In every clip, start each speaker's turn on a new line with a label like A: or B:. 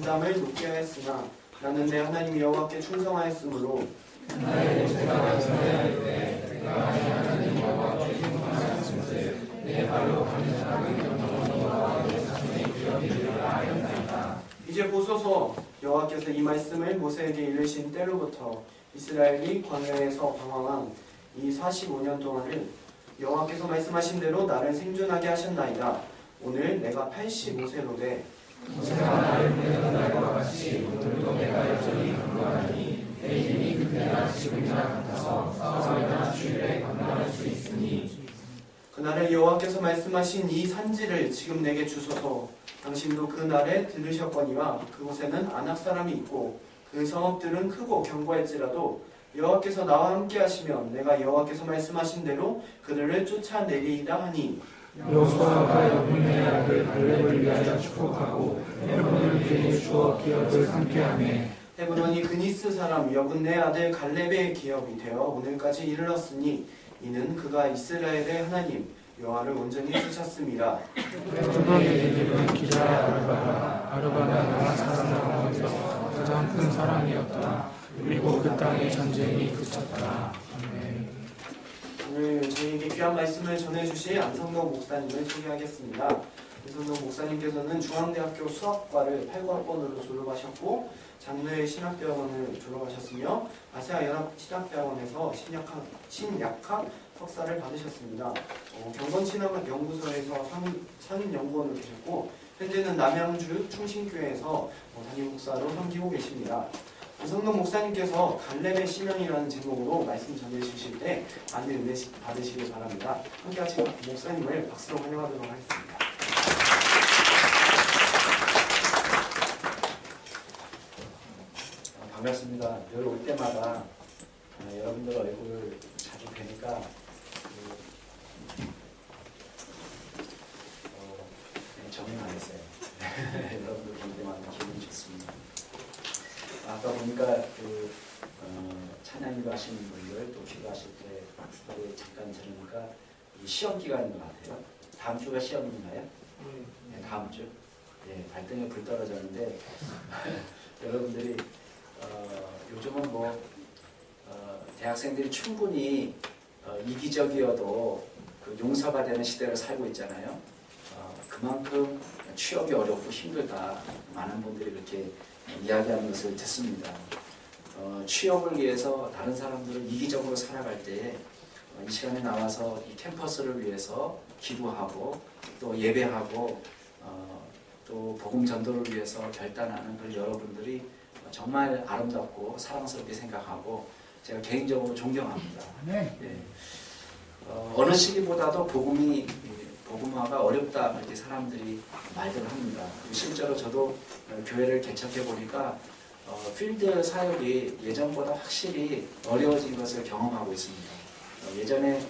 A: 담을 높게 하였으나 나는 내 하나님 여호와께 충성하였으므로
B: 나의 모세가 전해하였되 내가 내 하나님 여호와께 충성하였으므로 내 발로 가는 사람은 영원히 여호와 내 자손의 기업이 되리라 하였나이다.
A: 이제 보소서 여호와께서 이 말씀을 모세에게 이르신 때로부터 이스라엘이 광야에서 방황한 이 45년 동안을 여호와께서 말씀하신 대로 나를 생존하게 하셨나이다. 오늘 내가 85세로되
B: 모세가 나를 보내던 날과 같이 오늘도 내가 여전히 강구하니 내 힘이 그때나 지금이나 같아서 사흘이나 주일에 감당할 수 있으니
A: 그날에 여호와께서 말씀하신 이 산지를 지금 내게 주소서. 당신도 그날에 들으셨거니와 그곳에는 아낙 사람이 있고 그 성읍들은 크고 견고할지라도 여호와께서 나와 함께 하시면 내가 여호와께서 말씀하신 대로 그들을 쫓아내리이다 하니
B: 여호수아가 여분의 아들 갈렙을 위하여 축복하고 헤브론을 그에게 주어 기업을 삼게하매
A: 헤브론이 그니스 사람 여분네 아들 갈렙의 기업이 되어 오늘까지 이르렀으니 이는 그가 이스라엘의 하나님 여호와를 온전히 쫓았습니다.
B: 헤브론의 이름은 기자야 아르바가 나라 사람 가운데서 가장 큰 사람이었다. 그리고 그 땅의 전쟁이 그쳤다. 아멘.
A: 오늘 저희에게 귀한 말씀을 전해주실 안성동 목사님을 소개하겠습니다. 안성동 목사님께서는 중앙대학교 수학과를 8학번으로 졸업하셨고 장르의 신학대학원을 졸업하셨으며 아시아연합신학대학원에서 신약학 석사를 받으셨습니다. 경건신학연구소에서 상임연구원으로 계셨고 현재는 남양주 충신교회에서 담임 목사로 섬기고 계십니다. 안성동 목사님께서 갈렙의 시명이라는 제목으로 말씀 전해주실 때 많은 은혜 받으시길 바랍니다. 함께 같이 목사님을 박수로 환영하도록 하겠습니다.
C: 반갑습니다. 늘 올 때마다 여러분들 얼굴을 자주 뵈니까 정이 많았어요. 여러분들 볼 때마다 기분이 좋습니다. 아까 보니까 찬양이도 하시는 분들 또 기도하실 때 잠깐 들으니까 시험 기간인 것 같아요. 다음 주가 시험인가요? 네, 다음 주. 네, 발등에 불 떨어졌는데 여러분들이 요즘은 대학생들이 충분히 이기적이어도 그 용서가 되는 시대를 살고 있잖아요. 그만큼 취업이 어렵고 힘들다. 많은 분들이 그렇게 이야기하는 것을 듣습니다. 취업을 위해서 다른 사람들은 이기적으로 살아갈 때에 이 시간에 나와서 이 캠퍼스를 위해서 기도하고 또 예배하고 또 복음 전도를 위해서 결단하는 그 여러분들이 정말 아름답고 사랑스럽게 생각하고 제가 개인적으로 존경합니다. 네. 어느 시기보다도 복음화가 어렵다 이렇게 사람들이 말들 합니다. 실제로 저도 교회를 개척해 보니까 필드 사역이 예전보다 확실히 어려워진 것을 경험하고 있습니다. 예전에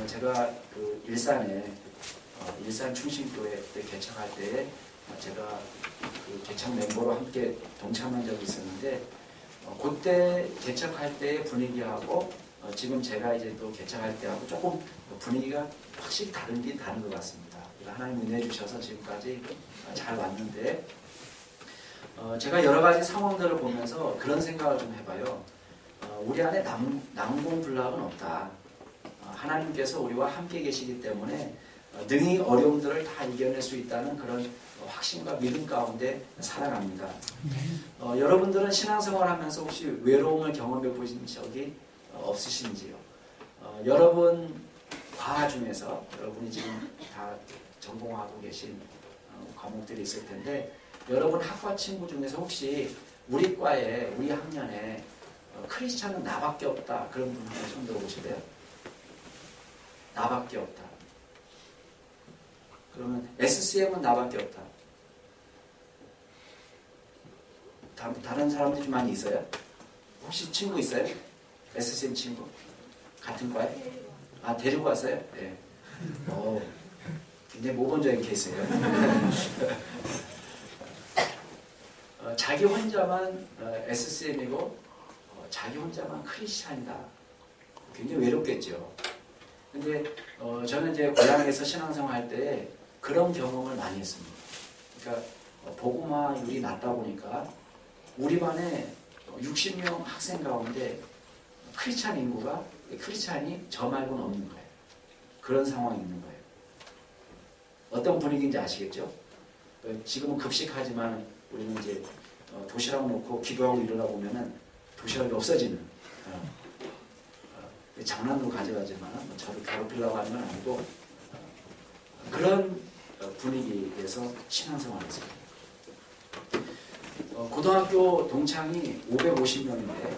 C: 제가 그 일산 충신교회 때 개척할 때에 제가 그 개척 멤버로 함께 동참한 적이 있었는데 그때 개척할 때의 분위기하고 지금 제가 이제 또 개척할 때하고 조금 분위기가 확실히 다른 것 같습니다. 하나님 은혜 주셔서 지금까지 잘 왔는데 제가 여러 가지 상황들을 보면서 그런 생각을 좀 해봐요. 우리 안에 난공불락은 없다. 하나님께서 우리와 함께 계시기 때문에 능히 어려움들을 다 이겨낼 수 있다는 그런 확신과 믿음 가운데 살아갑니다. 여러분들은 신앙생활하면서 혹시 외로움을 경험해 보신 적이 없으신지요? 여러분 과학 중에서 여러분이 지금 다 전공하고 계신 과목들이 있을 텐데 여러분 학과 친구 중에서 혹시 우리 과에 우리 학년에 크리스찬은 나밖에 없다 그런 분들 손 들어보실래요? 나밖에 없다. 그러면 SCM은 나밖에 없다. 다른 사람들이 좀 많이 있어요? 혹시 친구 있어요? SCM 친구? 같은 과에? 아, 데리고 왔어요? 네. 굉장히 모범적인 케이스예요. 자기 혼자만 SCM이고 자기 혼자만 크리스찬이다. 굉장히 외롭겠죠. 근데 저는 이제 고향에서 신앙생활 할 때 그런 경험을 많이 했습니다. 그러니까 복음화율이 낮다 보니까 우리 반에 60명 학생 가운데 크리스찬 인구가 크리스찬이 저 말고는 없는 거예요. 그런 상황이 있는 거예요. 어떤 분위기인지 아시겠죠? 지금은 급식하지만 우리는 이제 도시락 놓고 기도하고 일어나 보면은 도시락이 없어지는 장난으로 가져가지만 저를 괴롭히려고 하는 건 아니고 그런 분위기에서 신앙생활을 했습니다. 고등학교 동창이 550명인데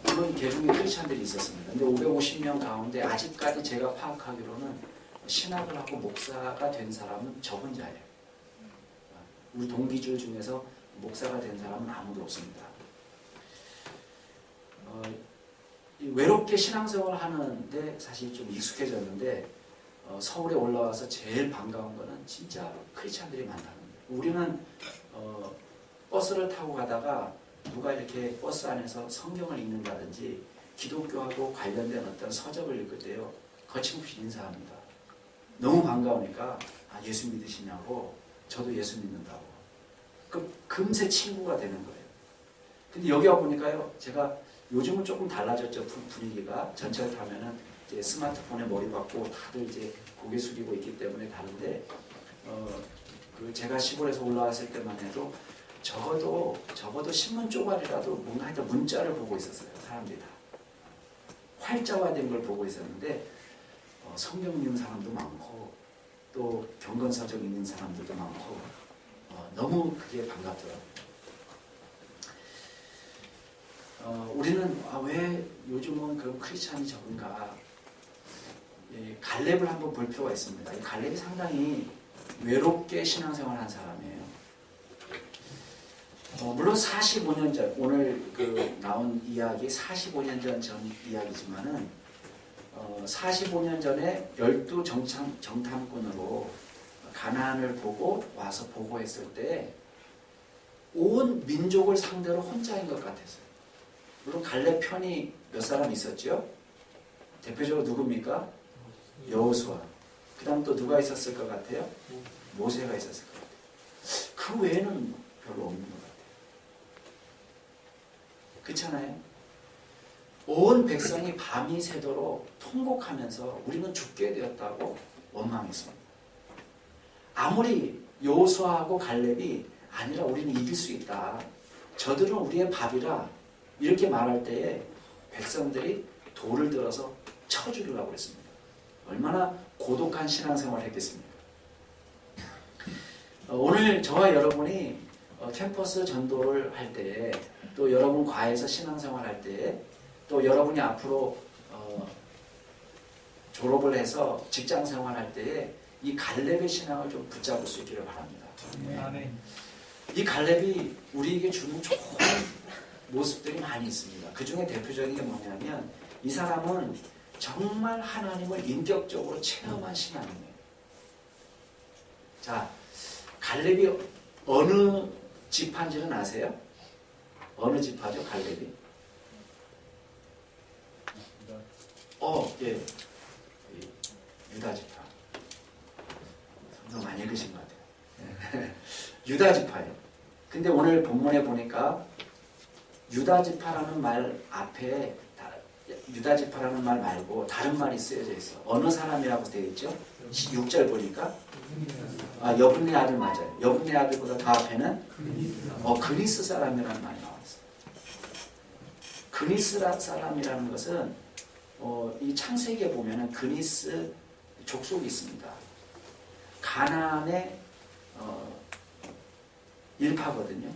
C: 물론 개중에 크리스찬들이 있었습니다. 근데 550명 가운데 아직까지 제가 파악하기로는 신학을 하고 목사가 된 사람은 저 혼자예요. 우리 동기줄 중에서 목사가 된 사람은 아무도 없습니다. 외롭게 신앙생활을 하는데 사실 좀 익숙해졌는데 서울에 올라와서 제일 반가운 거는 진짜 크리스찬들이 만나는 거예요. 우리는 버스를 타고 가다가 누가 이렇게 버스 안에서 성경을 읽는다든지 기독교하고 관련된 어떤 서적을 읽을 때요 거침없이 인사합니다. 너무 반가우니까 예수 믿으시냐고 저도 예수 믿는다고 금세 친구가 되는 거예요. 근데 여기 와보니까요 제가 요즘은 조금 달라졌죠. 분위기가 전철 타면은 이제 스마트폰에 머리 박고 다들 이제 고개 숙이고 있기 때문에 다른데 제가 시골에서 올라왔을 때만 해도 적어도 신문 쪼가리라도 뭔가 하여튼 문자를 보고 있었어요. 사람들이 다 활자화된 걸 보고 있었는데 성경 읽는 사람도 많고 또 경건서적 읽는 사람들도 많고 너무 그게 반갑더라고요. 우리는 왜 요즘은 그런 크리스찬이 적은가? 갈렙을 한번 볼 필요가 있습니다. 이 갈렙이 상당히 외롭게 신앙생활한 사람이에요. 물론 45년 전 오늘 나온 이야기 45년 전 이야기지만은 45년 전에 12 정탐꾼으로 가나안을 보고 와서 보고했을 때 온 민족을 상대로 혼자인 것 같았어요. 물론 갈렙 편이 몇 사람 있었죠. 대표적으로 누굽니까? 여호수아. 그 다음 또 누가 있었을 것 같아요? 모세가 있었을 것 같아요. 그 외에는 별로 없는 것 같아요. 그렇잖아요? 온 백성이 밤이 새도록 통곡하면서 우리는 죽게 되었다고 원망했습니다. 아무리 여호수아하고 갈렙이 아니라 우리는 이길 수 있다. 저들은 우리의 밥이라 이렇게 말할 때에 백성들이 돌을 들어서 쳐 죽이려고 했습니다. 얼마나 고독한 신앙생활을 했겠습니까? 오늘 저와 여러분이 캠퍼스 전도를 할 때에 또 여러분 과에서 신앙생활 할 때에 또 여러분이 앞으로 졸업을 해서 직장생활 할 때에 이 갈렙의 신앙을 좀 붙잡을 수 있기를 바랍니다.
B: 아멘.
C: 이 갈렙이 우리에게 주는 좋은 모습들이 많이 있습니다. 그 중에 대표적인 게 뭐냐면 이 사람은 정말 하나님을 인격적으로 체험한 신앙이에요. 자, 갈렙이 어느 지파인지는 아세요? 어느 지파죠, 갈렙이? 예. 유다 지파. 성경 많이 읽으신 것 같아요. 유다 지파예요. 근데 오늘 본문에 보니까 유다 지파라는 말 앞에 유다 지파라는 말 말고 다른 말이 쓰여져 있어. 어느 사람이라고 되어 있죠? 6절 보니까 여분네 아들 맞아요. 여분네 아들보다 더 앞에는 그니스 사람이라는 말이 나왔어요. 그니스 사람이라는 것은 이 창세기에 보면은 그니스 족속이 있습니다. 가나안의 일파거든요.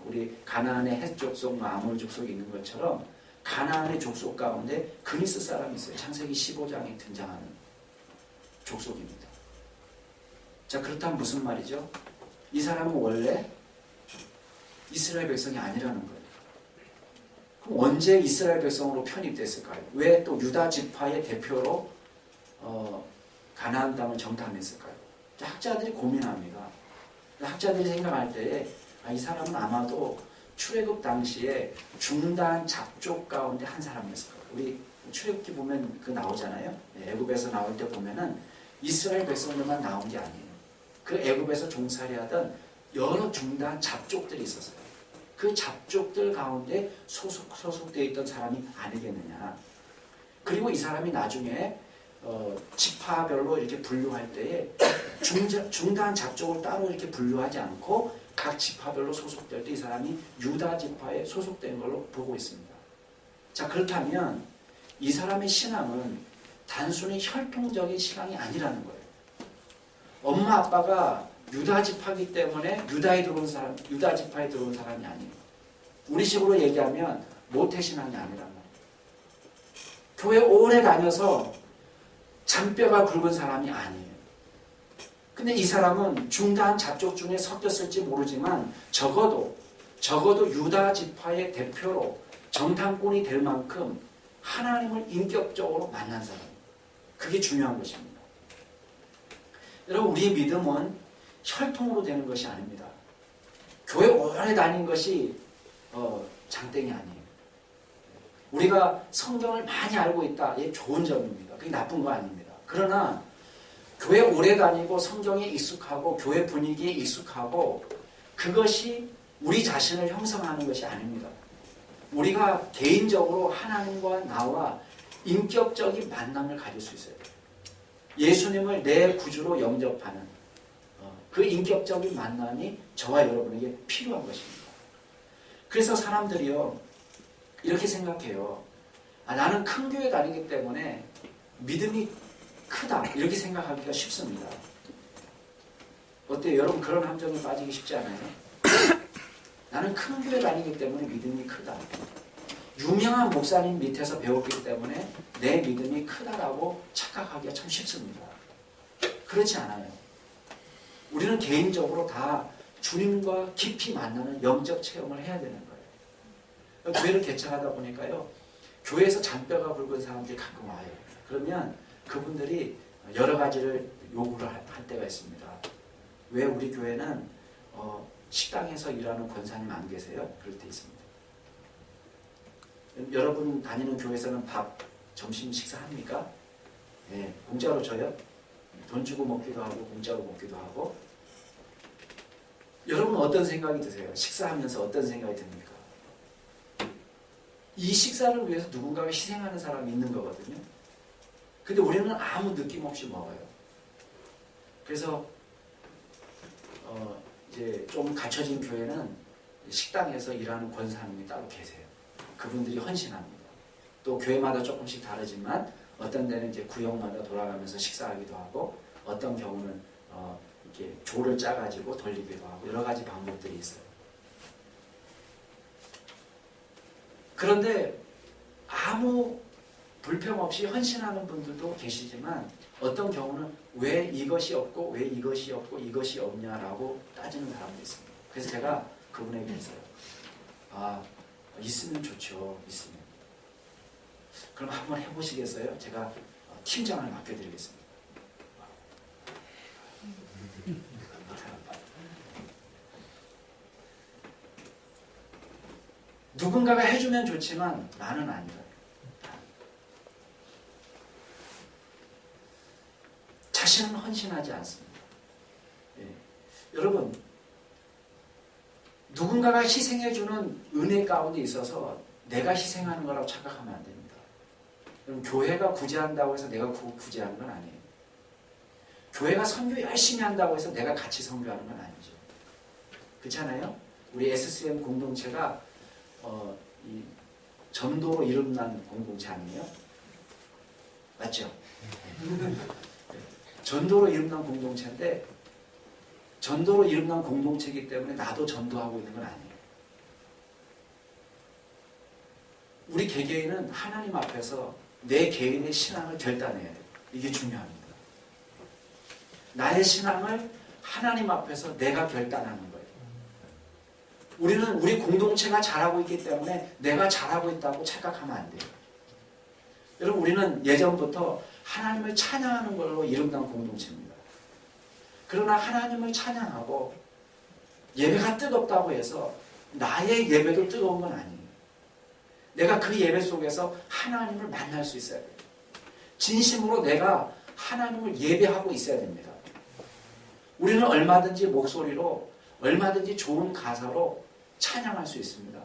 C: 우리 가나안의 헷 족속, 아몰 족속이 있는 것처럼 가나안의 족속 가운데 그니스 사람이 있어요. 창세기 15장에 등장하는 족속입니다. 자, 그렇다면 무슨 말이죠? 이 사람은 원래 이스라엘 백성이 아니라는 거예요. 그럼 언제 이스라엘 백성으로 편입됐을까요? 왜 또 유다 지파의 대표로 가나안 땅을 정탐했을까요? 학자들이 고민합니다. 학자들이 생각할 때에 이 사람은 아마도 출애굽 당시에 중단 잡족 가운데 한 사람이었을 거예요. 우리 출애굽기 보면 나오잖아요. 애굽에서 나올 때 보면은 이스라엘 백성들만 나온 게 아니에요. 그 애굽에서 종살이하던 여러 중단 잡족들이 있었어요. 그 잡족들 가운데 소속되어 있던 사람이 아니겠느냐. 그리고 이 사람이 나중에 지파별로 이렇게 분류할 때에 중단 잡족을 따로 이렇게 분류하지 않고 각 지파별로 소속될 때 이 사람이 유다 지파에 소속된 걸로 보고 있습니다. 자, 그렇다면 이 사람의 신앙은 단순히 혈통적인 신앙이 아니라는 거예요. 엄마 아빠가 유다 지파이기 때문에 유다 지파에 들어온 사람이 아니에요. 우리식으로 얘기하면 모태신앙이 아니란 말이에요. 교회 오래 다녀서 잔뼈가 굵은 사람이 아니에요. 근데 이 사람은 중단 잡족 중에 섞였을지 모르지만 적어도 유다 지파의 대표로 정탐꾼이 될 만큼 하나님을 인격적으로 만난 사람. 그게 중요한 것입니다. 여러분, 우리의 믿음은 혈통으로 되는 것이 아닙니다. 교회 오래 다닌 것이 장땡이 아니에요. 우리가 성경을 많이 알고 있다. 이게 좋은 점입니다. 그게 나쁜 거 아닙니다. 그러나 교회 오래 다니고 성경에 익숙하고 교회 분위기에 익숙하고 그것이 우리 자신을 형성하는 것이 아닙니다. 우리가 개인적으로 하나님과 나와 인격적인 만남을 가질 수 있어요. 예수님을 내 구주로 영접하는 그 인격적인 만남이 저와 여러분에게 필요한 것입니다. 그래서 사람들이요 이렇게 생각해요. 나는 큰 교회 다니기 때문에 믿음이 크다 이렇게 생각하기가 쉽습니다. 어때요? 여러분 그런 함정에 빠지기 쉽지 않아요? 나는 큰 교회 다니기 때문에 믿음이 크다. 유명한 목사님 밑에서 배웠기 때문에 내 믿음이 크다라고 착각하기가 참 쉽습니다. 그렇지 않아요. 우리는 개인적으로 다 주님과 깊이 만나는 영적 체험을 해야 되는 거예요. 교회를 개척하다 보니까요. 교회에서 잔뼈가 굵은 사람들이 가끔 와요. 그러면 그분들이 여러 가지를 요구를 할 때가 있습니다. 왜 우리 교회는 식당에서 일하는 권사님 안 계세요? 그럴 때 있습니다. 여러분 다니는 교회에서는 점심 식사합니까? 네, 공짜로 줘요? 돈 주고 먹기도 하고 공짜로 먹기도 하고. 여러분은 어떤 생각이 드세요? 식사하면서 어떤 생각이 듭니까? 이 식사를 위해서 누군가가 희생하는 사람이 있는 거거든요. 근데 우리는 아무 느낌 없이 먹어요. 그래서 이제 좀 갖춰진 교회는 식당에서 일하는 권사님이 따로 계세요. 그분들이 헌신합니다. 또 교회마다 조금씩 다르지만 어떤 데는 이제 구역마다 돌아가면서 식사하기도 하고 어떤 경우는 이렇게 조를 짜가지고 돌리기도 하고 여러 가지 방법들이 있어요. 그런데 아무 불평 없이 헌신하는 분들도 계시지만 어떤 경우는 왜 이것이 없고 왜 이것이 없고 이것이 없냐라고 따지는 사람도 있습니다. 그래서 제가 그분에게 했어요. 있으면 좋죠. 있으면. 그럼 한번 해보시겠어요? 제가 팀장을 맡겨드리겠습니다. 누군가가 해주면 좋지만 나는 아니다. 자신은 헌신하지 않습니다. 예. 여러분 누군가가 희생해주는 은혜 가운데 있어서 내가 희생하는 거라고 착각하면 안 됩니다. 그럼 교회가 구제한다고 해서 내가 구제하는 건 아니에요. 교회가 선교 열심히 한다고 해서 내가 같이 선교하는 건 아니죠. 그렇잖아요? 우리 SCM 공동체가 이 전도로 이름난 공동체 아니에요? 맞죠? 전도로 이름난 공동체인데 전도로 이름난 공동체이기 때문에 나도 전도하고 있는 건 아니에요. 우리 개개인은 하나님 앞에서 내 개인의 신앙을 결단해야 돼요. 이게 중요합니다. 나의 신앙을 하나님 앞에서 내가 결단하는 거예요. 우리는 우리 공동체가 잘하고 있기 때문에 내가 잘하고 있다고 착각하면 안 돼요. 여러분 우리는 예전부터 하나님을 찬양하는 걸로 이름난 공동체입니다. 그러나 하나님을 찬양하고 예배가 뜨겁다고 해서 나의 예배도 뜨거운 건 아니에요. 내가 그 예배 속에서 하나님을 만날 수 있어야 돼요. 진심으로 내가 하나님을 예배하고 있어야 됩니다. 우리는 얼마든지 목소리로 얼마든지 좋은 가사로 찬양할 수 있습니다.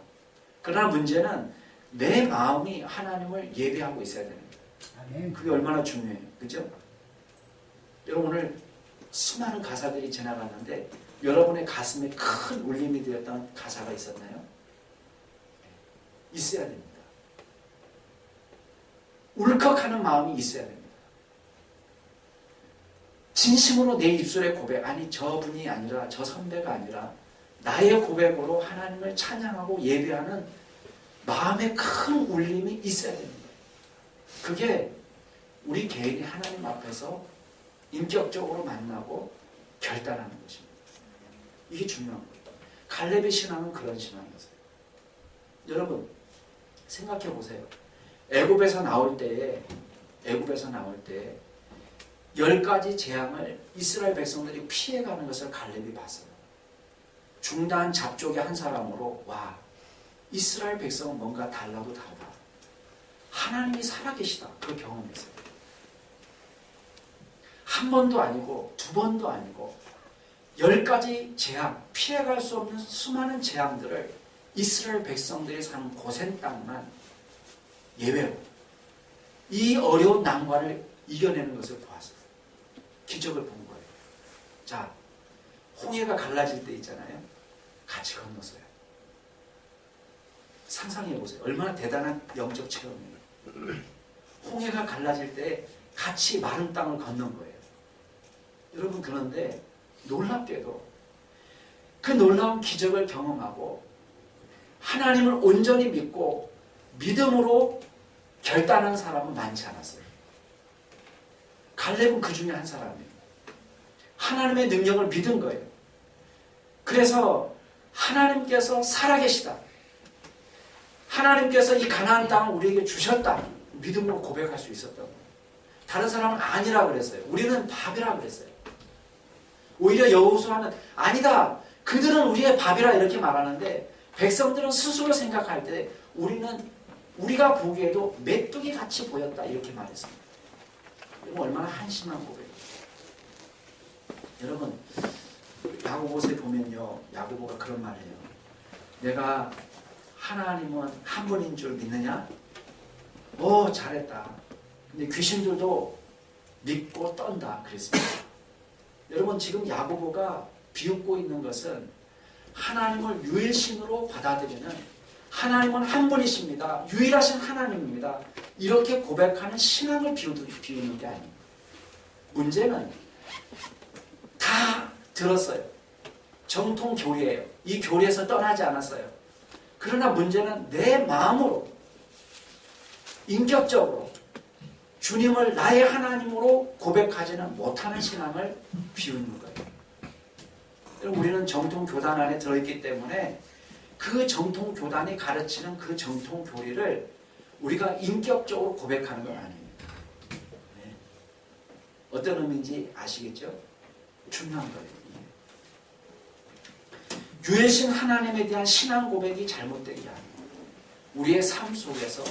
C: 그러나 문제는 내 마음이 하나님을 예배하고 있어야 되는 거예요. 그게 얼마나 중요해요. 그죠? 여러분 오늘 수많은 가사들이 지나갔는데 여러분의 가슴에 큰 울림이 되었던 가사가 있었나요? 있어야 됩니다. 울컥하는 마음이 있어야 됩니다. 진심으로 내 입술의 고백, 아니 저분이 아니라 저 선배가 아니라 나의 고백으로 하나님을 찬양하고 예배하는 마음에 큰 울림이 있어야 됩니다. 그게 우리 개인이 하나님 앞에서 인격적으로 만나고 결단하는 것입니다. 이게 중요한 거예요. 갈렙의 신앙은 그런 신앙이었어요. 여러분 생각해 보세요. 애굽에서 나올 때에 10가지 재앙을 이스라엘 백성들이 피해가는 것을 갈렙이 봤어요. 중단 잡족의 한 사람으로 와 이스라엘 백성은 뭔가 달라도 다르다. 하나님이 살아계시다. 그걸 경험했어요. 한 번도 아니고 두 번도 아니고 10가지 재앙, 피해갈 수 없는 수많은 재앙들을 이스라엘 백성들이 사는 고센 땅만 예외로 이 어려운 난관을 이겨내는 것을 보았어요. 기적을 본 거예요. 자, 홍해가 갈라질 때 있잖아요. 같이 건넜어요. 상상해 보세요. 얼마나 대단한 영적 체험이에요. 홍해가 갈라질 때 같이 마른 땅을 걷는 거예요. 여러분 그런데 놀랍게도 그 놀라운 기적을 경험하고 하나님을 온전히 믿고 믿음으로 결단한 사람은 많지 않았어요. 갈렙은 그 중에 한 사람이에요. 하나님의 능력을 믿은 거예요. 그래서 하나님께서 살아계시다. 하나님께서 이 가나안 땅을 우리에게 주셨다. 믿음으로 고백할 수 있었던 거예요. 다른 사람은 아니라 그랬어요. 우리는 밥이라 그랬어요. 오히려 여호수아는 아니다. 그들은 우리의 밥이라 이렇게 말하는데 백성들은 스스로 생각할 때 우리가 보기에도 메뚜기 같이 보였다 이렇게 말했습니다. 이건 얼마나 한심한 고백이에요. 여러분 야고보서에 보면요. 야고보가 그런 말을 해요. 내가 하나님은 한 분인 줄 믿느냐? 오 잘했다. 근데 귀신들도 믿고 떤다 그랬습니다. 여러분 지금 야고보가 비웃고 있는 것은 하나님을 유일신으로 받아들이는 하나님은 한 분이십니다. 유일하신 하나님입니다. 이렇게 고백하는 신앙을 비우는 게 아닙니다. 문제는 다 들었어요. 정통 교리예요. 이 교리에서 떠나지 않았어요. 그러나 문제는 내 마음으로 인격적으로 주님을 나의 하나님으로 고백하지는 못하는 신앙을 비우는 거예요. 우리는 정통 교단 안에 들어있기 때문에 그 정통 교단이 가르치는 그 정통 교리를 우리가 인격적으로 고백하는 건 아니에요. 네. 어떤 의미인지 아시겠죠? 중요한 거예요. 유일신 하나님에 대한 신앙 고백이 잘못된 게 아니에요. 우리의 삶 속에서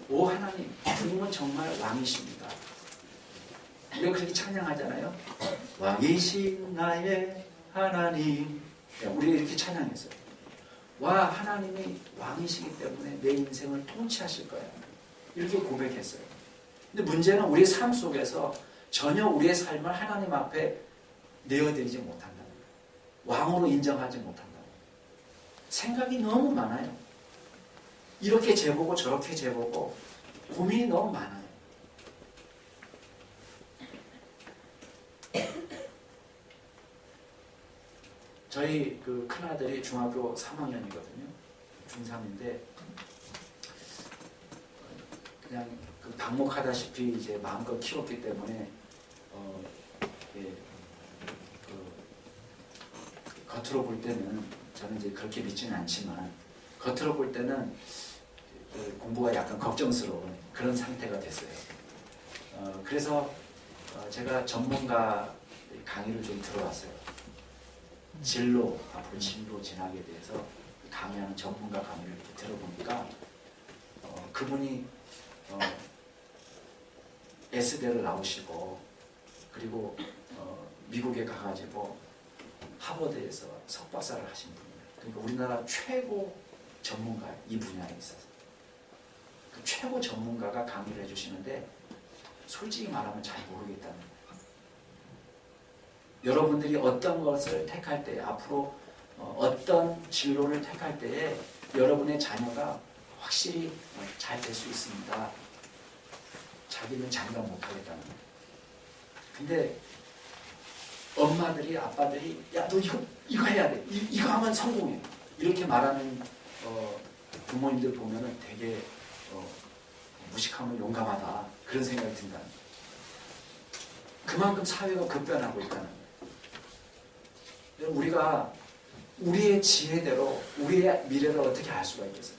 C: 오 하나님, 주님은 정말 왕이십니다. 우리가 그렇게 찬양하잖아요. 왕이신 나의 하나님. 우리가 이렇게 찬양했어요. 와 하나님이 왕이시기 때문에 내 인생을 통치하실 거야. 이렇게 고백했어요. 근데 문제는 우리 삶 속에서 전혀 우리의 삶을 하나님 앞에 내어드리지 못한다는 거예요. 왕으로 인정하지 못한다는 거예요. 생각이 너무 많아요. 이렇게 재보고 저렇게 재보고 고민이 너무 많아요. 저희 그 큰아들이 중학교 3학년이거든요. 중3인데 그냥 그 방목하다시피 이제 마음껏 키웠기 때문에 예, 겉으로 볼 때는 저는 이제 그렇게 믿지는 않지만 겉으로 볼 때는 공부가 약간 걱정스러운 그런 상태가 됐어요. 그래서 제가 전문가 강의를 좀 들어왔어요. 진로, 앞으로 진로 진학에 대해서 강의하는 전문가 강의를 이렇게 들어보니까 그분이 S대를 나오시고 그리고 미국에 가가지고 하버드에서 석박사를 하신 분이에요. 그러니까 우리나라 최고 전문가, 이 분야에 있어서. 그 최고 전문가가 강의를 해주시는데 솔직히 말하면 잘 모르겠다는 거예요. 여러분들이 어떤 것을 택할 때, 앞으로 어떤 진로를 택할 때에 여러분의 자녀가 확실히 잘 될 수 있습니다. 자기는 장담 못하겠다는 거예요. 근데 엄마들이, 아빠들이 야, 너 이거 해야 돼. 이거 하면 성공해. 이렇게 말하는 부모님들 보면은 되게 무식하면 용감하다. 그런 생각이 든다는 거예요. 그만큼 사회가 급변하고 있다는 거예요. 우리가 우리의 지혜대로 우리의 미래를 어떻게 알 수가 있겠어요?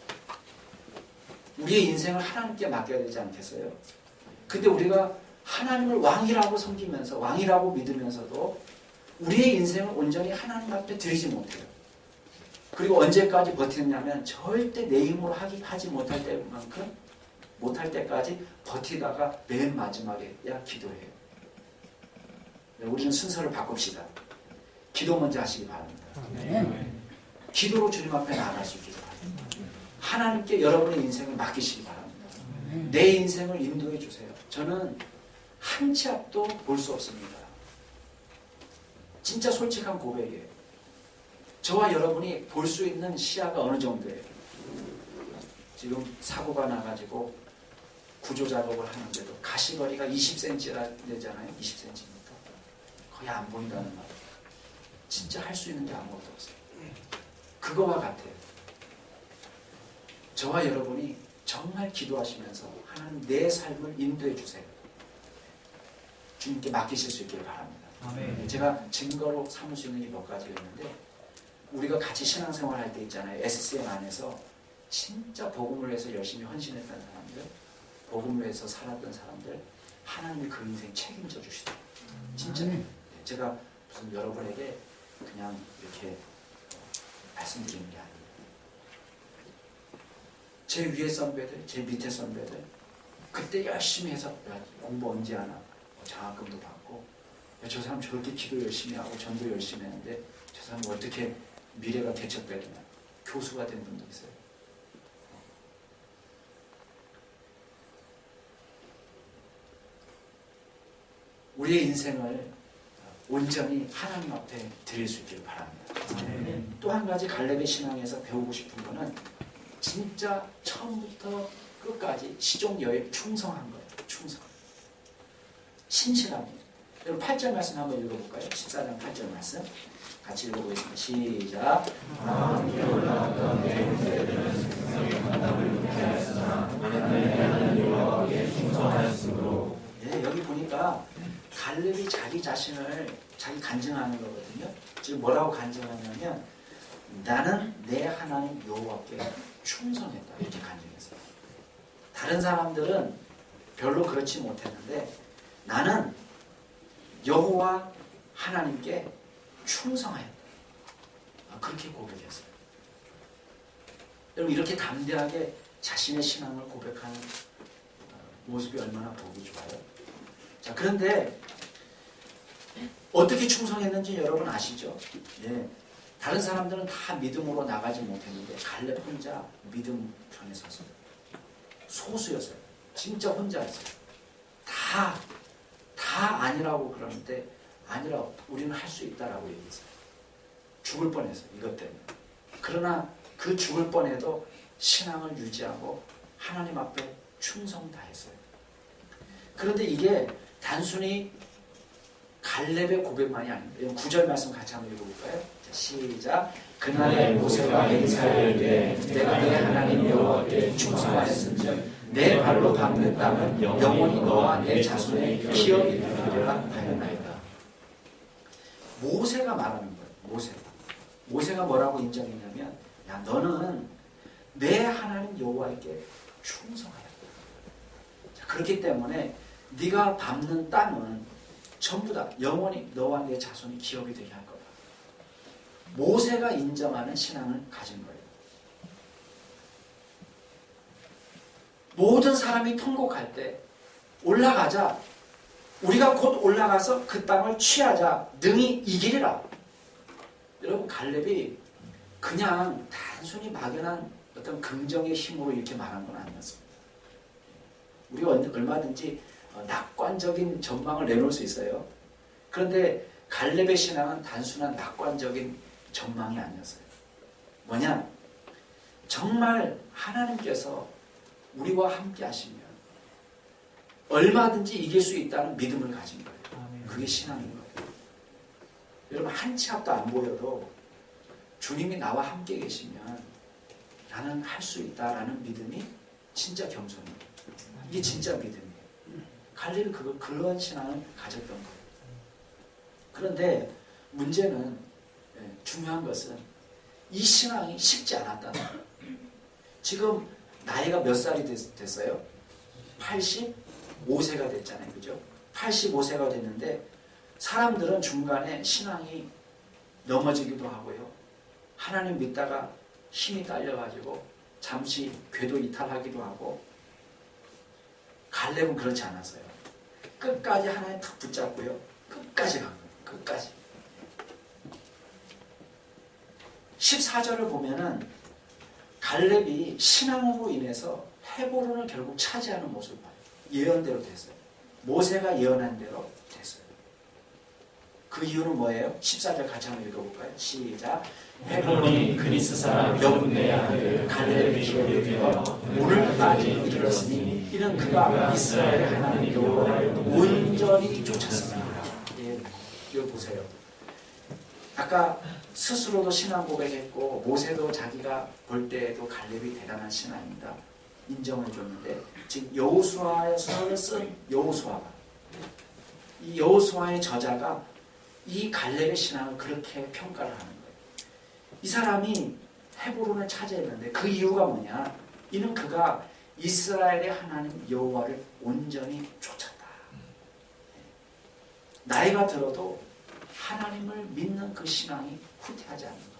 C: 우리의 인생을 하나님께 맡겨야 되지 않겠어요? 근데 우리가 하나님을 왕이라고 섬기면서, 왕이라고 믿으면서도 우리의 인생을 온전히 하나님 앞에 드리지 못해요. 그리고 언제까지 버티느냐면 절대 내 힘으로 하지 못할 때까지 버티다가 맨 마지막에야 기도해요. 우리는 순서를 바꿉시다. 기도 먼저 하시기 바랍니다. 기도로 주님 앞에 나아갈 수 있기를 바랍니다. 하나님께 여러분의 인생을 맡기시기 바랍니다. 내 인생을 인도해 주세요. 저는 한 치 앞도 볼 수 없습니다. 진짜 솔직한 고백이에요. 저와 여러분이 볼 수 있는 시야가 어느 정도예요? 지금 사고가 나가지고 구조 작업을 하는데도 가시거리가 20cm라 되잖아요. 20cm. 거의 안 보인다는 말. 진짜 할 수 있는 게 아무것도 없어요. 그거와 같아요. 저와 여러분이 정말 기도하시면서 하나님 내 삶을 인도해 주세요. 주님께 맡기실 수 있기를 바랍니다.
B: 아멘.
C: 제가 증거로 삼을 수 있는 게 몇 가지가 있는데, 우리가 같이 신앙생활 할 때 있잖아요. SCM 안에서 진짜 복음을 위해서 열심히 헌신했던 사람들, 복음을 위해서 살았던 사람들, 하나님이 그 인생 책임져 주시다. 진짜 제가 무슨 여러분에게 그냥 이렇게 말씀드리는 게 아니에요. 제 위에 선배들, 제 밑에 선배들, 그때 열심히 해서 야, 공부 언제 하나, 장학금도 받고, 야, 저 사람 저렇게 기도 열심히 하고 전도 열심히 했는데 저 사람 어떻게 미래가 개척되느냐. 교수가 된 분도 있어요. 우리의 인생을 온전히 하나님 앞에 드릴 수 있기를 바랍니다. 또 한 가지 갈렙의 신앙에서 배우고 싶은 거는 진짜 처음부터 끝까지 시종여에 충성한 거예요. 충성. 신실함이에요. 여러분 8절 말씀 한번 읽어볼까요? 14장 8절 말씀 같이 읽어보겠습니다. 시작.
B: 하나님께 올라왔던 내 형제들은 생명의 만남을 묻게 하였으나 하나님께는 여호와께 충성하였으므로.
C: 예, 여기 보니까 갈렙이 자기 자신을 자기 간증하는 거거든요. 지금 뭐라고 간증하냐면 나는 내 하나님 여호와께 충성했다. 이렇게 간증했어요. 다른 사람들은 별로 그렇지 못했는데 나는 여호와 하나님께 충성하였다. 그렇게 고백했어요. 여러분 이렇게 담대하게 자신의 신앙을 고백하는 모습이 얼마나 보기 좋아요. 자, 그런데 어떻게 충성했는지 여러분 아시죠? 예. 다른 사람들은 다 믿음으로 나가지 못했는데 갈렙 혼자 믿음 편에 섰어요. 소수였어요. 진짜 혼자였어요. 다 아니라고 그러는데 아니라고 우리는 할 수 있다라고 얘기했어요. 죽을 뻔했어요. 이것 때문에. 그러나 그 죽을 뻔해도 신앙을 유지하고 하나님 앞에 충성 다했어요. 그런데 이게 단순히 갈렙의 고백만이 아닙니다. 9절 말씀 같이 한번 읽어볼까요? 자, 시작. 그날에 모세가 이스라엘에게 내가 내 하나님 여호와께 충성하였은즉 내 발로 밟는 땅은 영원히 너와 내 자손의 기업이 되리라 하였나이다. 모세가 말하는 거예요. 모세가 뭐라고 인정했냐면 야 너는 내 하나님 여호와께 충성하였다. 자, 그렇기 때문에 네가 밟는 땅은 전부 다 영원히 너와 내 자손이 기업이 되게 할 거다. 모세가 인정하는 신앙을 가진 거예요. 모든 사람이 통곡할 때 올라가자. 우리가 곧 올라가서 그 땅을 취하자. 능히 이기리라. 여러분 갈렙이 그냥 단순히 막연한 어떤 긍정의 힘으로 이렇게 말한 건 아니었습니다. 우리가 얼마든지 낙관적인 전망을 내놓을 수 있어요. 그런데 갈렙의 신앙은 단순한 낙관적인 전망이 아니었어요. 뭐냐? 정말 하나님께서 우리와 함께 하시면 얼마든지 이길 수 있다는 믿음을 가진 거예요. 그게 신앙인 거예요. 여러분 한 치 앞도 안 보여도 주님이 나와 함께 계시면 나는 할 수 있다라는 믿음이 진짜 겸손이에요. 이게 진짜 믿음이에요. 갈렙이 그런 신앙을 가졌던 거예요. 그런데 문제는 중요한 것은 이 신앙이 쉽지 않았다는 거예요. 지금 나이가 몇 살이 됐어요? 85세가 됐잖아요. 그죠? 85세가 됐는데 사람들은 중간에 신앙이 넘어지기도 하고요. 하나님 믿다가 힘이 딸려가지고 잠시 궤도 이탈하기도 하고 갈렙은 그렇지 않았어요. 끝까지 하나님 탁 붙잡고요. 끝까지 간 거예요. 끝까지. 14절을 보면은 갈렙이 신앙으로 인해서 헤브론을 결국 차지하는 모습을 봐요. 예언대로 됐어요. 모세가 예언한 대로 됐어요. 그 이유는 뭐예요? 14절 같이 한번 읽어볼까요? 시작.
B: 헤브론이 그리스 사람 여분네 아들 갈렙의 기업이 되어 오늘까지 이르렀으니 이는 그가 이스라엘 하나님 여호와를
C: 온전히 쫓았습니다. 예, 이거 보세요. 아까 스스로도 신앙 고백했고 모세도 자기가 볼 때에도 갈렙이 대단한 신앙입니다. 인정을 줬는데 지금 여호수아서를 쓴 여호수아가 이 여호수아의 저자가 이 갈렙의 신앙을 그렇게 평가를 하는 거예요. 이 사람이 헤브론을 차지했는데 그 이유가 뭐냐? 이는 그가 이스라엘의 하나님 여호와를 온전히 쫓았다. 나이가 들어도 하나님을 믿는 그 신앙이 후퇴하지 않는 거예요.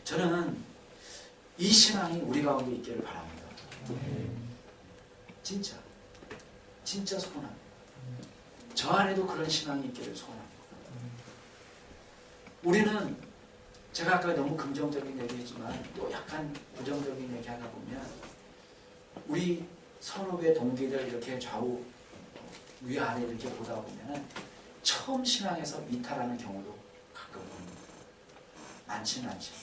C: 저는 이 신앙이 우리 가운데 있기를 바랍니다. 진짜 소원합니다. 저 안에도 그런 신앙이 있기를 소원합니다. 우리는 제가 아까 너무 긍정적인 얘기했지만 또 약간 부정적인 얘기 하다 보면 우리 선후배 동기들 이렇게 좌우 위아래 이렇게 보다 보면 처음 신앙에서 이탈하는 경우도 가끔 봅니다. 많지는 않죠.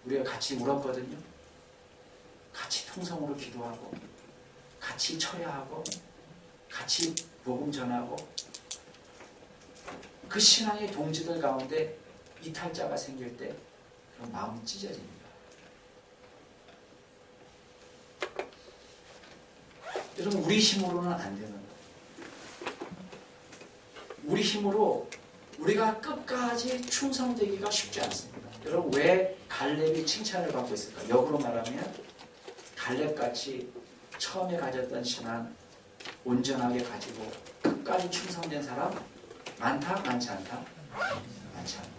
C: 우리가 같이 울었거든요. 같이 통성으로 기도하고 같이 처야하고 같이 복음 전하고 그 신앙의 동지들 가운데 이탈자가 생길 때 그런 마음이 찢어집니다. 여러분 우리 힘으로는 안 되는 거예요. 우리 힘으로 우리가 끝까지 충성되기가 쉽지 않습니다. 여러분 왜 갈렙이 칭찬을 받고 있을까? 역으로 말하면 갈렙같이 처음에 가졌던 신앙 온전하게 가지고 끝까지 충성된 사람 많다? 많지 않다? 많지 않다.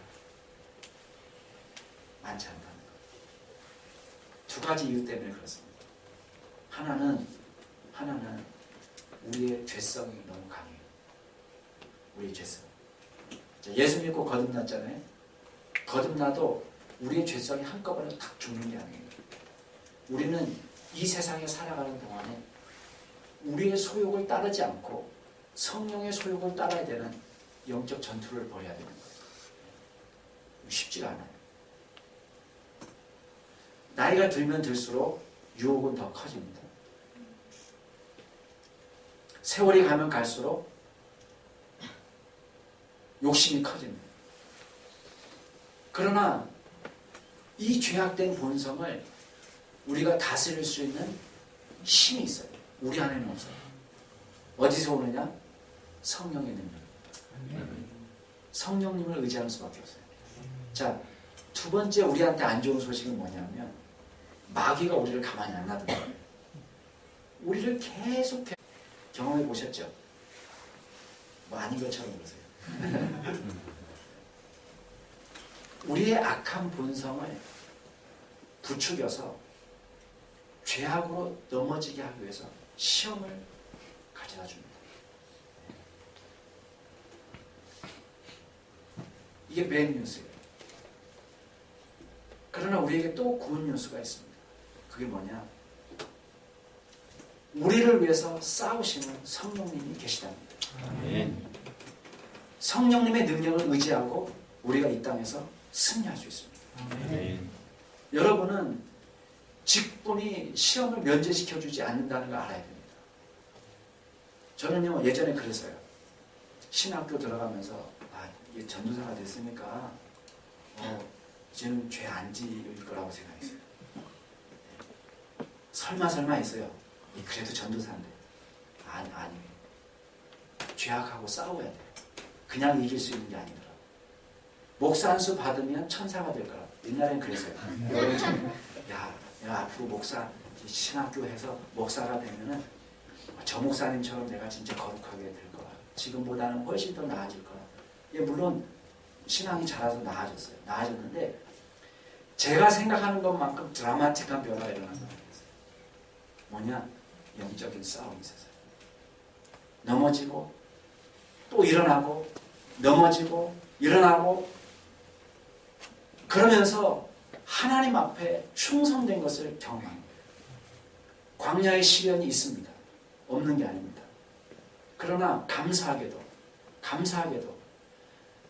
C: 많지 않다는 것. 두 가지 이유 때문에 그렇습니다. 하나는 우리의 죄성이 너무 강해요. 우리의 죄성. 예수 믿고 거듭났잖아요. 거듭나도 우리의 죄성이 한꺼번에 탁 죽는 게 아니에요. 우리는 이 세상에 살아가는 동안에 우리의 소욕을 따르지 않고 성령의 소욕을 따라야 되는 영적 전투를 벌여야 되는 거예요. 쉽지가 않아요. 나이가 들면 들수록 유혹은 더 커집니다. 세월이 가면 갈수록 욕심이 커집니다. 그러나 이 죄악된 본성을 우리가 다스릴 수 있는 힘이 있어요. 우리 안에는 없어요. 어디서 오느냐? 성령의 능력. 성령님을 의지하는 수밖에 없어요. 자, 두 번째 우리한테 안 좋은 소식은 뭐냐면 마귀가 우리를 가만히 안 놔둬요. 우리를 계속해 경험해 보셨죠? 뭐 아닌 것처럼 그러세요. 우리의 악한 본성을 부추겨서 죄악으로 넘어지게 하기 위해서 시험을 가져다 줍니다. 이게 배드 뉴스예요. 그러나 우리에게 또 구원 뉴스가 있습니다. 그게 뭐냐? 우리를 위해서 싸우시는 성령님이 계시답니다.
B: 아멘.
C: 성령님의 능력을 의지하고 우리가 이 땅에서 승리할 수 있습니다.
B: 아멘.
C: 여러분은 직분이 시험을 면제시켜주지 않는다는 걸 알아야 됩니다. 저는요 예전에 그랬어요. 신학교 들어가면서 이게 전도사가 됐으니까 이제는 죄 안 지을 거라고 생각했어요. 설마 했어요. 그래도 전도사인데 아니 죄악하고 싸워야 돼. 그냥 이길 수 있는 게 아니더라. 목사 안수 받으면 천사가 될 거라. 옛날엔 그랬어요. 야 앞으로 목사 신학교에서 목사가 되면은 저 목사님처럼 내가 진짜 거룩하게 될 거야. 지금보다는 훨씬 더 나아질 거야. 물론 신앙이 자라서 나아졌는데 제가 생각하는 것만큼 드라마틱한 변화가 일어난 거예요. 뭐냐? 영적인 싸움이 있었어요. 넘어지고 또 일어나고 넘어지고 일어나고 그러면서 하나님 앞에 충성된 것을 경험합니다. 광야의 시련이 있습니다. 없는 게 아닙니다. 그러나 감사하게도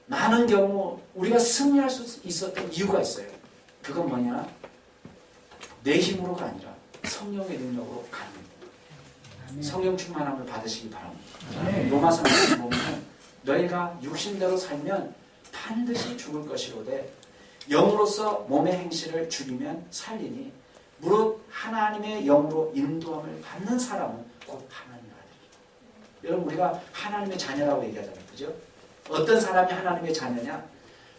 C: 많은 경우 우리가 승리할 수 있었던 이유가 있어요. 그건 뭐냐? 내 힘으로가 아니라 성령의 능력으로 가능합니다. 성령 충만함을 받으시기 바랍니다. 로마서 말씀 보면 너희가 육신대로 살면 반드시 죽을 것이로되 영으로서 몸의 행실을 죽이면 살리니 무릇 하나님의 영으로 인도함을 받는 사람은 곧 하나님의 아들이다. 여러분 우리가 하나님의 자녀라고 얘기하잖아요. 그죠? 어떤 사람이 하나님의 자녀냐?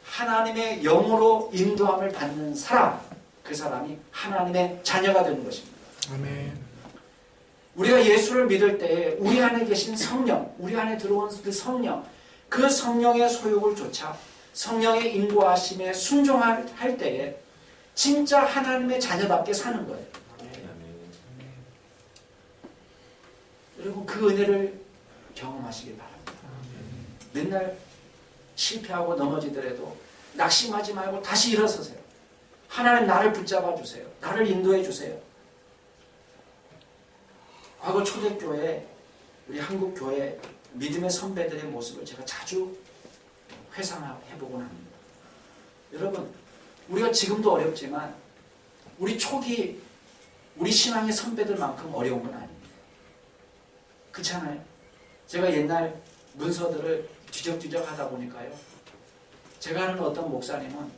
C: 하나님의 영으로 인도함을 받는 사람, 그 사람이 하나님의 자녀가 되는 것입니다.
D: 아멘.
C: 우리가 예수를 믿을 때 우리 안에 계신 성령, 우리 안에 들어온 그 성령의 소욕을 쫓아 성령의 인도하심에 순종할 때에 진짜 하나님의 자녀답게 사는 거예요. 여러분 그 은혜를 경험하시기 바랍니다. 맨날 실패하고 넘어지더라도 낙심하지 말고 다시 일어서세요. 하나님 나를 붙잡아 주세요. 나를 인도해 주세요. 과거 초대교회, 우리 한국교회 믿음의 선배들의 모습을 제가 자주 회상해보곤 합니다. 여러분 우리가 지금도 어렵지만 우리 초기 우리 신앙의 선배들만큼 어려운 건 아닙니다. 그렇잖아요. 제가 옛날 문서들을 뒤적뒤적 하다 보니까요. 제가 아는 어떤 목사님은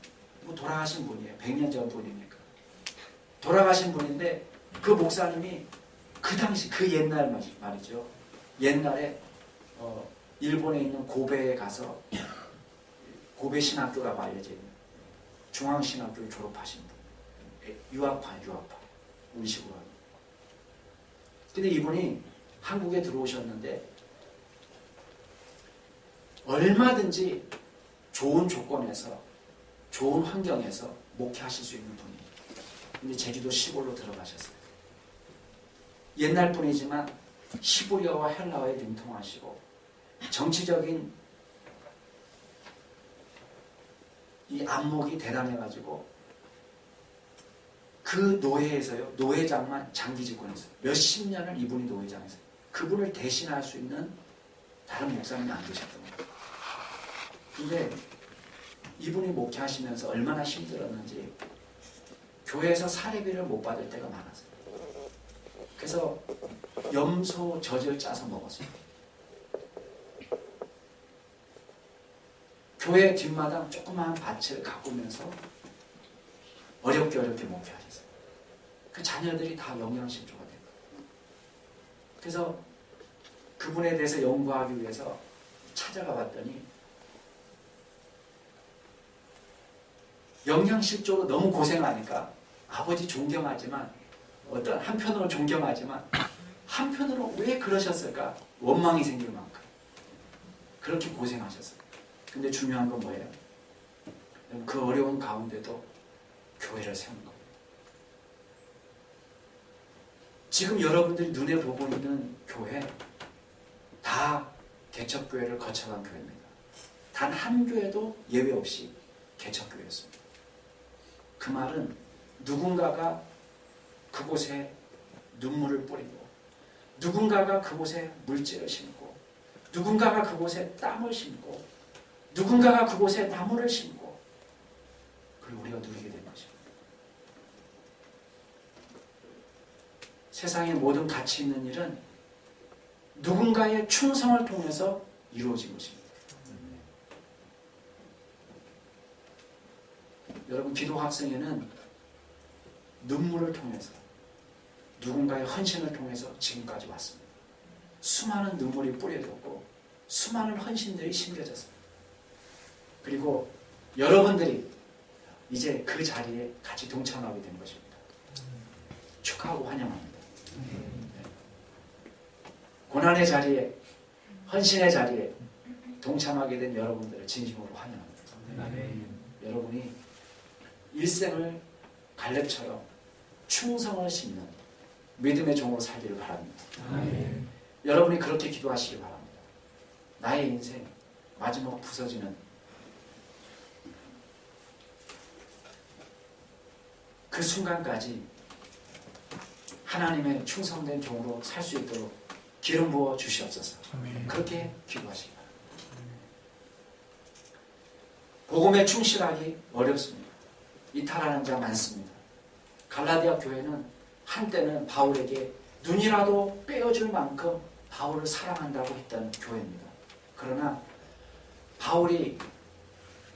C: 돌아가신 분이에요. 100년 전 분이니까. 돌아가신 분인데 그 목사님이 그 당시 그 옛날 말이죠. 옛날에 일본에 있는 고베에 가서 고베 신학교라고 알려져 있는 중앙신학교를 졸업하신 분. 유학파 우리 식으로 하는. 근데 이분이 한국에 들어오셨는데 얼마든지 좋은 조건에서 좋은 환경에서 목회하실 수 있는 분이에요. 근데 제주도 시골로 들어가셨어요. 옛날 분이지만 히브리어와 헬라어에 능통하시고 정치적인 이 안목이 대단해가지고 그 노회에서요, 노회장만 장기 집권했어요. 몇십 년을 이분이 노회장했어요. 그분을 대신할 수 있는 다른 목사님이 안 계셨던 거예요. 근데 이분이 목회하시면서 얼마나 힘들었는지 교회에서 사례비를 못 받을 때가 많았어요. 그래서 염소 젖을 짜서 먹었어요. 교회 뒷마당 조그마한 밭을 가꾸면서 어렵게 목회하셨어요. 그 자녀들이 다 영양실조가 된 거예요. 그래서 그분에 대해서 연구하기 위해서 찾아가 봤더니 영양실조로 너무 고생하니까 아버지 존경하지만 어떤 한편으로 존경하지만 한편으로 왜 그러셨을까? 원망이 생길 만큼 그렇게 고생하셨어요. 근데 중요한 건 뭐예요? 그 어려운 가운데도 교회를 세운 겁니다. 지금 여러분들이 눈에 보고 있는 교회 다 개척교회를 거쳐간 교회입니다. 단 한 교회도 예외 없이 개척교회였습니다. 그 말은 누군가가 그곳에 눈물을 뿌리고 누군가가 그곳에 물질을 심고 누군가가 그곳에 땀을 심고 누군가가 그곳에 나무를 심고 그리고 우리가 누리게 된 것입니다. 세상의 모든 가치 있는 일은 누군가의 충성을 통해서 이루어진 것입니다. 여러분, 기도 학생회는 눈물을 통해서 누군가의 헌신을 통해서 지금까지 왔습니다. 수많은 눈물이 뿌려졌고 수많은 헌신들이 심겨졌습니다. 그리고 여러분들이 이제 그 자리에 같이 동참하게 된 것입니다. 축하하고 환영합니다. 고난의 자리에, 헌신의 자리에 동참하게 된 여러분들을 진심으로 환영합니다. 여러분이 일생을 갈렙처럼 충성을 심는 믿음의 종으로 살기를 바랍니다. 여러분이 그렇게 기도하시기 바랍니다. 나의 인생 마지막 부서지는 그 순간까지 하나님의 충성된 종으로 살 수 있도록 기름 부어 주시옵소서. 그렇게 기도하시기 바랍니다. 복음에 충실하기 어렵습니다. 이탈하는 자 많습니다. 갈라디아 교회는 한때는 바울에게 눈이라도 빼어줄 만큼 바울을 사랑한다고 했던 교회입니다. 그러나 바울이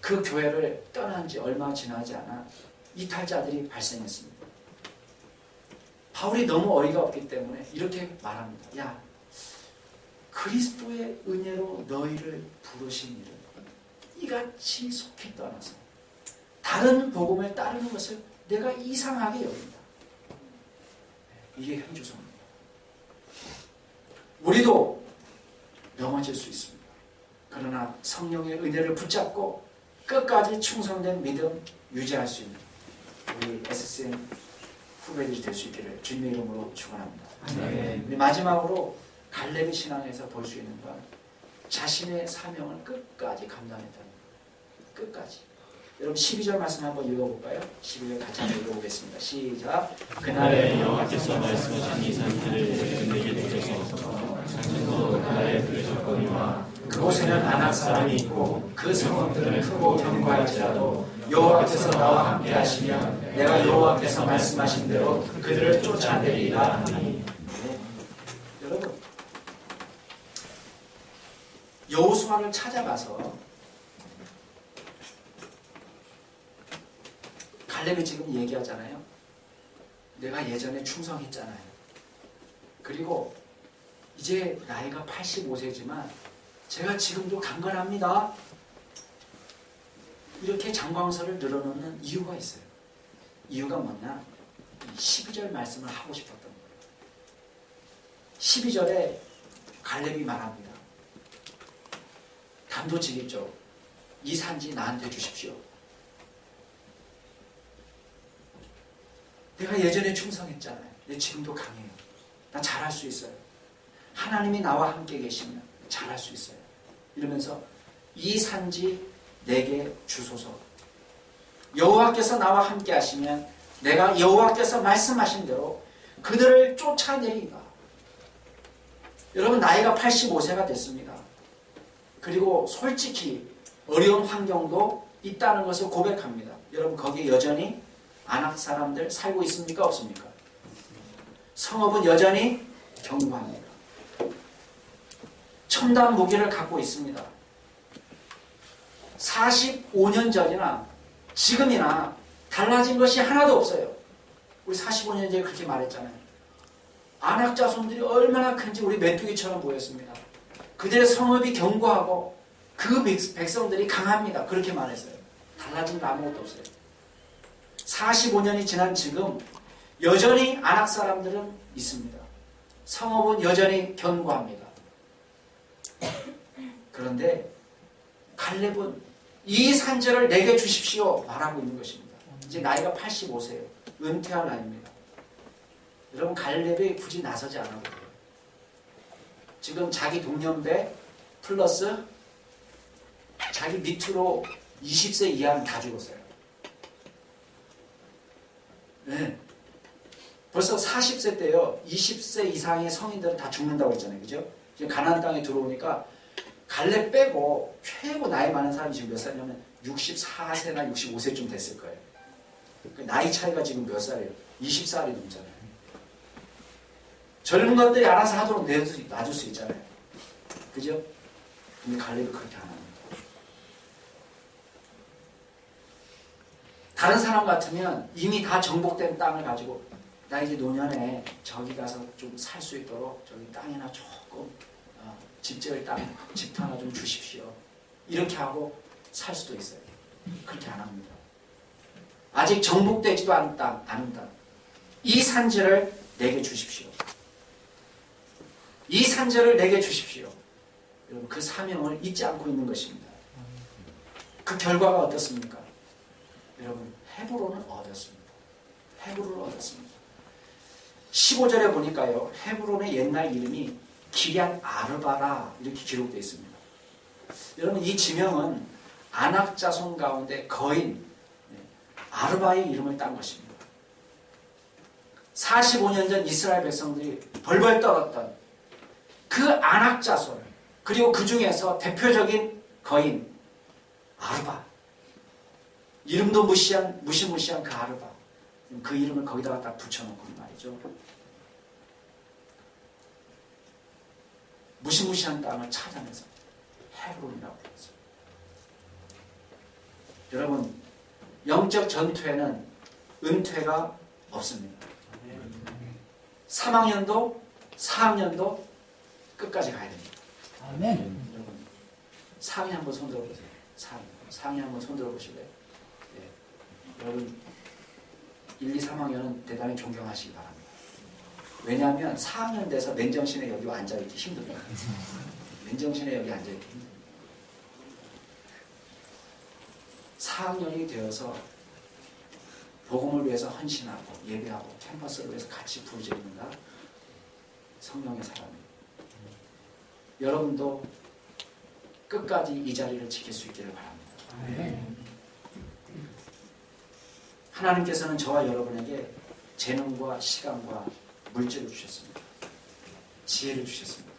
C: 그 교회를 떠난 지 얼마 지나지 않아 이탈자들이 발생했습니다. 바울이 너무 어이가 없기 때문에 이렇게 말합니다. 야, 그리스도의 은혜로 너희를 부르신 이를 이같이 속히 떠나서 다른 복음을 따르는 것을 내가 이상하게 여긴다. 이게 현주소입니다. 우리도 넘어질 수 있습니다. 그러나 성령의 은혜를 붙잡고 끝까지 충성된 믿음 유지할 수 있는 우리 SCM 후배들이 될 수 있기를 주님의 이름으로 축원합니다. 우리 마지막으로 갈렙의 신앙에서 볼 수 있는 건 자신의 사명을 끝까지 감당했다는 거예요. 끝까지. 여러분 12절 말씀 한번 읽어볼까요? 12절 같이 한번 읽어보겠습니다. 시작.
B: 그날에 여호와께서 말씀하신 이 산들을 내게 주셔서 상전도 나라에 들으셨거니와
C: 그곳에는 아낙 사람이 있고 그 성읍들은 크고 견고할지라도 여호와께서 나와 함께 하시면 내가 여호와께서 말씀하신 대로 그들을 쫓아내리라 하니. 네. 여러분, 여호수아를 찾아가서 갈렙이 지금 얘기하잖아요. 내가 예전에 충성했잖아요. 그리고 이제 나이가 85세지만 제가 지금도 강건합니다. 이렇게 장광설을 늘어놓는 이유가 있어요. 이유가 뭐냐? 12절 말씀을 하고 싶었던 거예요. 12절에 갈렙이 말합니다. 단도직입적으로 이 산지 나한테 주십시오. 내가 예전에 충성했잖아요. 내 지금도 강해요. 나 잘할 수 있어요. 하나님이 나와 함께 계시면 잘할 수 있어요. 이러면서 이 산지 내게 주소서. 여호와께서 나와 함께 하시면 내가 여호와께서 말씀하신 대로 그들을 쫓아내리라. 여러분, 나이가 85세가 됐습니다. 그리고 솔직히 어려운 환경도 있다는 것을 고백합니다. 여러분, 거기에 여전히 아낙 사람들 살고 있습니까? 없습니까? 성읍은 여전히 견고합니다. 첨단 무기를 갖고 있습니다. 45년 전이나 지금이나 달라진 것이 하나도 없어요. 우리 45년 전에 그렇게 말했잖아요. 아낙 자손들이 얼마나 큰지 우리 메뚜기처럼 보였습니다. 그들의 성읍이 견고하고 그 백성들이 강합니다. 그렇게 말했어요. 달라진 거 아무것도 없어요. 45년이 지난 지금 여전히 아낙 사람들은 있습니다. 성읍은 여전히 견고합니다. 그런데 갈렙은 이 산지를 내게 주십시오 말하고 있는 것입니다. 이제 나이가 85세예요. 은퇴할 나이입니다. 여러분, 갈렙이 굳이 나서지 않아도 돼요. 지금 자기 동년배 플러스 자기 밑으로 20세 이하는 다 죽었어요. 네. 벌써 40세 때요. 20세 이상의 성인들은 다 죽는다고 했잖아요. 그죠? 지금 가나안 땅에 들어오니까 갈렙 빼고 최고 나이 많은 사람이 지금 몇 살이냐면 64세나 65세쯤 됐을 거예요. 나이 차이가 지금 몇 살이에요? 20살이 넘잖아요. 젊은 것들이 알아서 하도록 놔줄 수 있잖아요. 그죠? 근데 갈렙이 그렇게 안 합니다. 다른 사람 같으면 이미 다 정복된 땅을 가지고 나 이제 노년에 저기 가서 좀 살 수 있도록 저기 땅이나 조금 집 지을 땅, 집터 하나 좀 주십시오. 이렇게 하고 살 수도 있어요. 그렇게 안 합니다. 아직 정복되지도 않은 땅. 이 산지를 내게 주십시오. 이 산지를 내게 주십시오. 여러분 그 사명을 잊지 않고 있는 것입니다. 그 결과가 어떻습니까? 여러분 헤브론을 얻었습니다. 헤브론을 얻었습니다. 15절에 보니까요. 헤브론의 옛날 이름이 기럇 아르바라 이렇게 기록되어 있습니다. 여러분 이 지명은 아낙 자손 가운데 거인 아르바의 이름을 딴 것입니다. 45년 전 이스라엘 백성들이 벌벌 떨었던 그 아낙 자손 그리고 그 중에서 대표적인 거인 아르바 이름도 무시무시한 그 아르바 그 이름을 거기다가 딱 붙여놓고 말이죠. 무시무시한 땅을 찾아내서 헤브론이라고 불렀어요. 여러분 영적 전투에는 은퇴가 없습니다. 3학년도 4학년도 끝까지 가야 됩니다.
B: 아멘.
C: 여러분 4학년 한번 손 들어보세요. 4학년 한번 손 들어보실래요? 네. 여러분 1, 2, 3학년은 대단히 존경하시기 바랍니다. 왜냐하면 4학년 돼서 맨정신에 여기 앉아있기 힘듭니다. 맨정신에 여기 앉아있기 힘듭니다. 4학년이 되어서 복음을 위해서 헌신하고 예배하고 캠퍼스를 위해서 같이 부르짖는다. 성령의 사람입니다. 여러분도 끝까지 이 자리를 지킬 수 있기를 바랍니다. 하나님께서는 저와 여러분에게 재능과 시간과 물질을 주셨습니다. 지혜를 주셨습니다.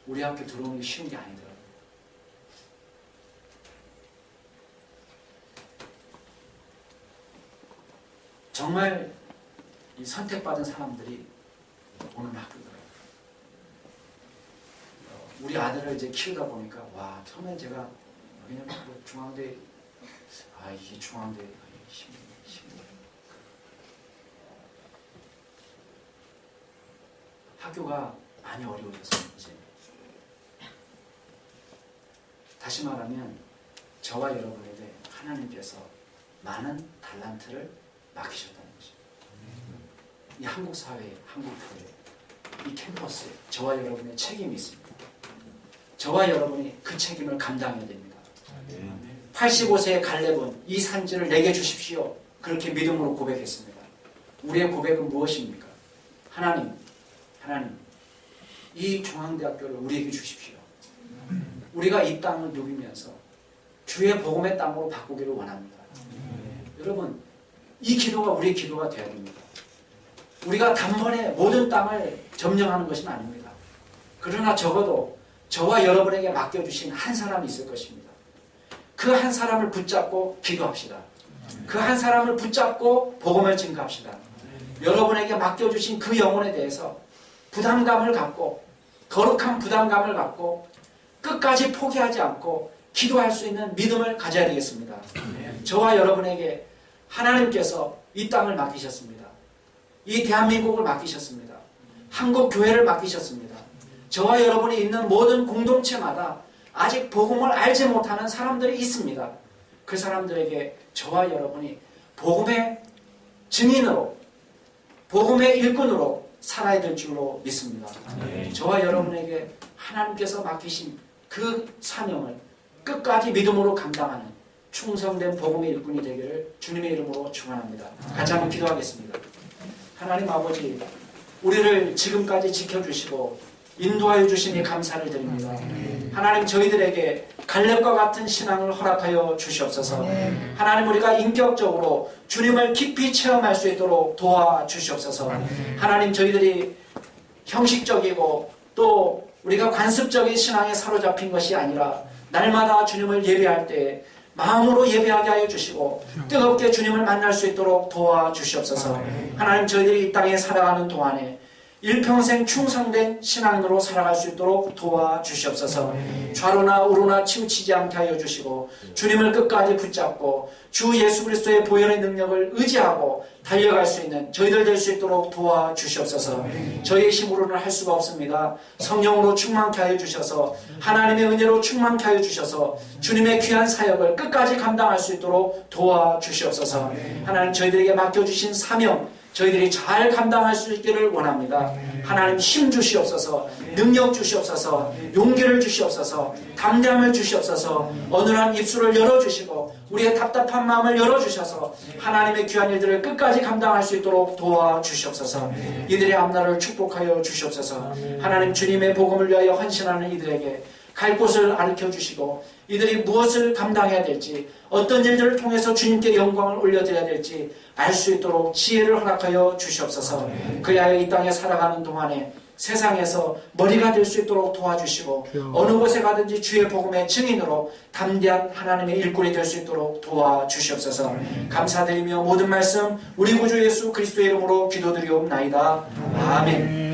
C: 우리 학교 들어오는 게 쉬운 게 아니더라고요. 정말 이 선택받은 사람들이 오는 학교더라고요. 우리 아들을 이제 키우다 보니까 와 처음에 제가 왜냐면 중앙대 이게 중앙대 힘들어. 학교가 많이 어려워졌어요. 이제 다시 말하면 저와 여러분에게 하나님께서 많은 달란트를 맡기셨다는 것입니다. 이 한국 사회에, 한국 교회에, 이 캠퍼스에 저와 여러분의 책임이 있습니다. 저와 여러분이 그 책임을 감당해야 됩니다. 85세의 갈렙은 이 산지를 내게 주십시오. 그렇게 믿음으로 고백했습니다. 우리의 고백은 무엇입니까? 하나님, 이 중앙대학교를 우리에게 주십시오. 우리가 이 땅을 누비면서 주의 복음의 땅으로 바꾸기를 원합니다. 여러분, 이 기도가 우리의 기도가 되어야 됩니다. 우리가 단번에 모든 땅을 점령하는 것은 아닙니다. 그러나 적어도 저와 여러분에게 맡겨주신 한 사람이 있을 것입니다. 그 한 사람을 붙잡고 기도합시다. 그 한 사람을 붙잡고 복음을 증거합시다. 여러분에게 맡겨주신 그 영혼에 대해서 부담감을 갖고 거룩한 부담감을 갖고 끝까지 포기하지 않고 기도할 수 있는 믿음을 가져야 되겠습니다. 저와 여러분에게 하나님께서 이 땅을 맡기셨습니다. 이 대한민국을 맡기셨습니다. 한국 교회를 맡기셨습니다. 저와 여러분이 있는 모든 공동체마다 아직 복음을 알지 못하는 사람들이 있습니다. 그 사람들에게 저와 여러분이 복음의 증인으로 복음의 일꾼으로 살아야 될 줄로 믿습니다. 저와 여러분에게 하나님께서 맡기신 그 사명을 끝까지 믿음으로 감당하는 충성된 복음의 일꾼이 되기를 주님의 이름으로 축원합니다. 같이 한번 기도하겠습니다. 하나님 아버지, 우리를 지금까지 지켜주시고 인도하여 주시니 감사를 드립니다. 하나님, 저희들에게 갈렙과 같은 신앙을 허락하여 주시옵소서. 하나님, 우리가 인격적으로 주님을 깊이 체험할 수 있도록 도와주시옵소서. 하나님, 저희들이 형식적이고 또 우리가 관습적인 신앙에 사로잡힌 것이 아니라 날마다 주님을 예배할 때 마음으로 예배하게 하여 주시고 뜨겁게 주님을 만날 수 있도록 도와주시옵소서. 하나님, 저희들이 이 땅에 살아가는 동안에 일평생 충성된 신앙으로 살아갈 수 있도록 도와주시옵소서. 좌로나 우로나 치우치지 않게 하여 주시고 주님을 끝까지 붙잡고 주 예수 그리스도의 보혈의 능력을 의지하고 달려갈 수 있는 저희들 될 수 있도록 도와주시옵소서. 저희의 힘으로는 할 수가 없습니다. 성령으로 충만케 하여 주셔서 하나님의 은혜로 충만케 하여 주셔서 주님의 귀한 사역을 끝까지 감당할 수 있도록 도와주시옵소서. 하나님, 저희들에게 맡겨주신 사명 저희들이 잘 감당할 수 있기를 원합니다. 하나님, 힘 주시옵소서, 능력 주시옵소서, 용기를 주시옵소서, 담대함을 주시옵소서, 어눌한 입술을 열어주시고 우리의 답답한 마음을 열어주셔서 하나님의 귀한 일들을 끝까지 감당할 수 있도록 도와주시옵소서. 이들의 앞날을 축복하여 주시옵소서. 하나님, 주님의 복음을 위하여 헌신하는 이들에게 갈 곳을 가르쳐 주시고 이들이 무엇을 감당해야 될지 어떤 일들을 통해서 주님께 영광을 올려드려야 될지 알 수 있도록 지혜를 허락하여 주시옵소서. 그리하여 이 땅에 살아가는 동안에 세상에서 머리가 될 수 있도록 도와주시고 어느 곳에 가든지 주의 복음의 증인으로 담대한 하나님의 일꾼이 될 수 있도록 도와주시옵소서. 감사드리며 모든 말씀 우리 구주 예수 그리스도의 이름으로 기도드리옵나이다. 아멘.